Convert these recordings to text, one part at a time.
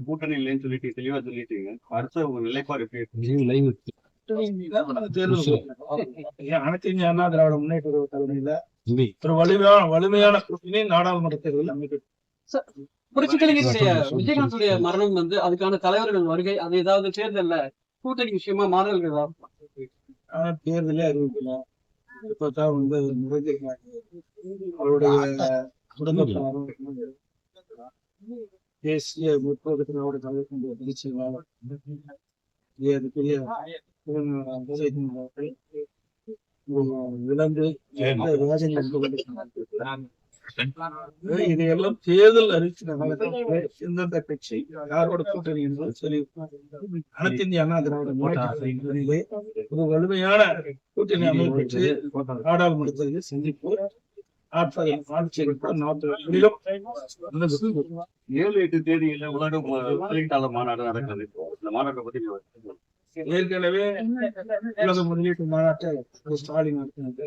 கூட்டணி இல்லைன்னு சொல்லிட்டு தெளிவா சொல்லிட்டீங்க. அடுத்த உங்க நிலைப்பாடு அனைத்து இந்திய அண்ணா திராவிட முன்னேற்ற தலைமையில ஒரு வலிமையான கூட்டணி நாடாளுமன்ற தேர்தல் அமைக்க. புரட்சித்தலைவருடைய விஜயகாந்துடைய மரணம் அதுக்கான தலைவர்கள் வருகை அது ஏதாவது தேர்தல்ல கூட்டணி விஷயமா மாணவர்கள் தேர்தலே அறிவிக்கல. இப்பதான் அவருடைய குடும்ப தேசிய முற்போக்கு திராவிட கழகத்தினுடைய பொதுச் செயலாளர் இழந்து இதையெல்லாம் தேர்தல் அறிவிச்ச எந்தெந்த கட்சி யாரோட கூட்டணி என்பது சொல்லி அனைத்து இந்திய அண்ணா திராவிட முன்னேற்றத்திலே ஒரு வலிமையான கூட்டணி அமைப்பு நாடாளுமன்றத்தில் சந்திப்பு 7-8 தேதியில உலக முதலீட்டாளர் மாநாடு நடக்கிறது. இந்த மாநாட்டை பத்தி ஏற்கனவே உலக முதலீட்டு மாநாட்டை ஸ்டாலின் நடத்தினது.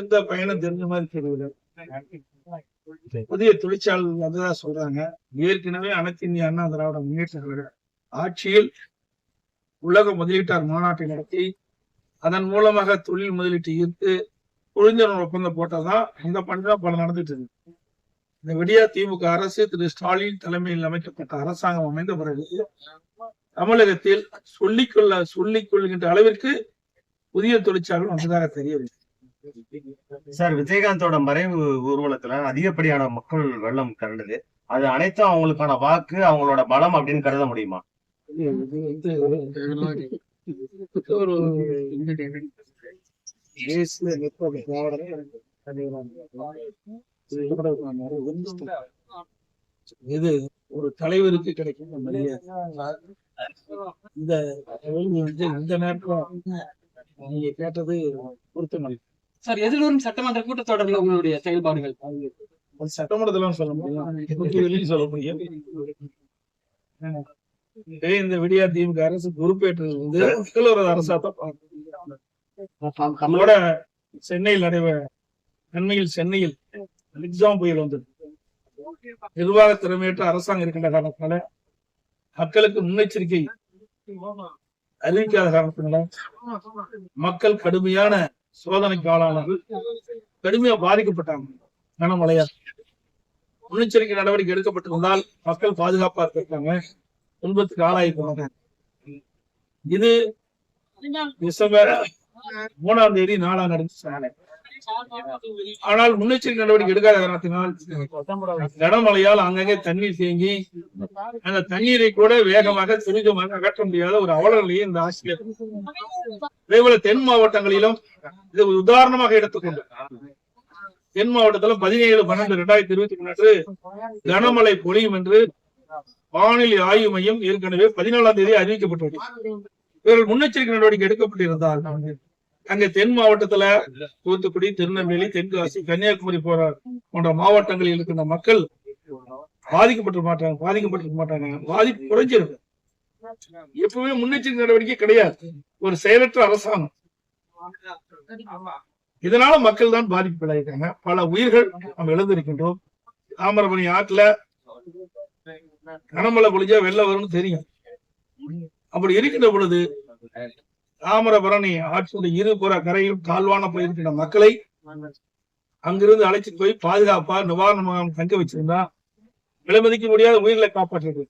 எந்த பயணம் தெரிஞ்ச மாதிரி தெரியல. புதிய தொழிற்சாலைகள் அதுதான் சொல்றாங்க. ஏற்கனவே அனைத்து இந்திய அண்ணா திராவிட முன்னேற்ற கழக ஆட்சியில் உலக முதலீட்டாளர் மாநாட்டை நடத்தி அதன் மூலமாக தொழில் முதலீட்டு ஈர்த்து புரிந்துணர்வு ஒப்பந்தம் போட்டதான் அந்த பணிதான் பல நடந்துட்டு இருக்கு. இந்த விடியா திமுக அரசு திரு ஸ்டாலின் தலைமையில் அமைக்கப்பட்ட அரசாங்கம் அமைந்த பிறகு தமிழகத்தில் சொல்லிக் கொள்கின்ற அளவிற்கு புதிய தொழிற்சாலைகள் வந்ததாக தெரியவில்லை. சார், விஜயகாந்தோட மறைவு ஊர்வலத்துல அதிகப்படியான மக்கள் வெள்ளம் திரண்டுது. அது அனைத்தும் அவங்களுக்கான வாக்கு, அவங்களோட பலம் அப்படின்னு கருத முடியுமா? இது ஒரு தலைவருக்கு கிடைக்கும் இந்த நேரத்துல நீங்க கேட்டது பொருத்தமல்ல. சார், எதிர்வரும் சட்டமன்ற கூட்டத்தொடரில் உங்களுடைய செயல்பாடுகள் சட்டமன்றத்தில் சொல்ல முடியும், சொல்ல முடியும். இந்த விடியா திமுக அரசு பொறுப்பேற்றது முதல்வர் அரசா தான் நம்மளோட சென்னையில் அண்மையில் சென்னையில் எக்ஸாம் புயல் வந்தது. நிர்வாக திறமையற்ற அரசாங்கம் இருக்கின்ற காரணத்தினால மக்களுக்கு முன்னெச்சரிக்கை அறிவிக்காத காரணத்தினால மக்கள் கடுமையான சோதனைக்கு ஆளானார்கள், கடுமையா பாதிக்கப்பட்டாங்க. கனமழையா முன்னெச்சரிக்கை நடவடிக்கை எடுக்கப்பட்டிருந்தால் மக்கள் பாதுகாப்பா இருக்காங்க, துன்பத்துக்கு ஆளாகி போனாங்க. இது டிசம்பர் 3ஆம் தேதி 4ஆம் நடந்துச்சு. ஆனால் முன்னெச்சரிக்கை நடவடிக்கை எடுக்காத காரணத்தினால் கனமழையால் அங்கங்கே தண்ணீர் தேங்கி அந்த தண்ணீரை கூட வேகமாக துரிதமாக அகற்ற முடியாத ஒரு அவல நிலையை இந்த ஆட்சியர். அதேபோல தென் மாவட்டங்களிலும் இது உதாரணமாக எடுத்துக்கொண்டு தென் மாவட்டத்தில் 17/12/2023 கனமழை பொழியும் என்று வானிலை ஆய்வு மையம் ஏற்கனவே 14ஆம் தேதி அறிவிக்கப்பட்டுள்ளது. இவர்கள் முன்னெச்சரிக்கை நடவடிக்கை எடுக்கப்பட்டிருந்தால் அங்க தென் மாவட்டத்துல தூத்துக்குடி, திருநெல்வேலி, தென்காசி, கன்னியாகுமரி போன்ற மாவட்டங்களில் இருக்கின்ற மக்கள் பாதிக்கப்பட்டிருக்க மாட்டாங்க. பாதிப்பு குறைஞ்சிருக்கு. எப்பவுமே முன்னெச்சரிக்கை நடவடிக்கை கிடையாது, ஒரு செயலற்ற அரசாங்கம். இதனால மக்கள் தான் பாதிப்புள்ளாயிருக்காங்க. பல உயிர்கள் நம்ம இழந்திருக்கின்றோம். தாமிரபரணி ஆற்றுல கனமழை பொழிஞ்சா வெள்ளம் வரும்னு தெரியும். அப்படி இருக்கின்ற பொழுது தாமிரபரணி ஆற்றுடைய இருபுற கரையில் தாழ்வான போயிருக்கின்ற மக்களை அங்கிருந்து அழைச்சிட்டு போய் பாதுகாப்பா நிவாரண முகாம் தங்க வச்சிருந்தா விலைமதிக்க முடியாத உயிர்களை காப்பாற்றுறது.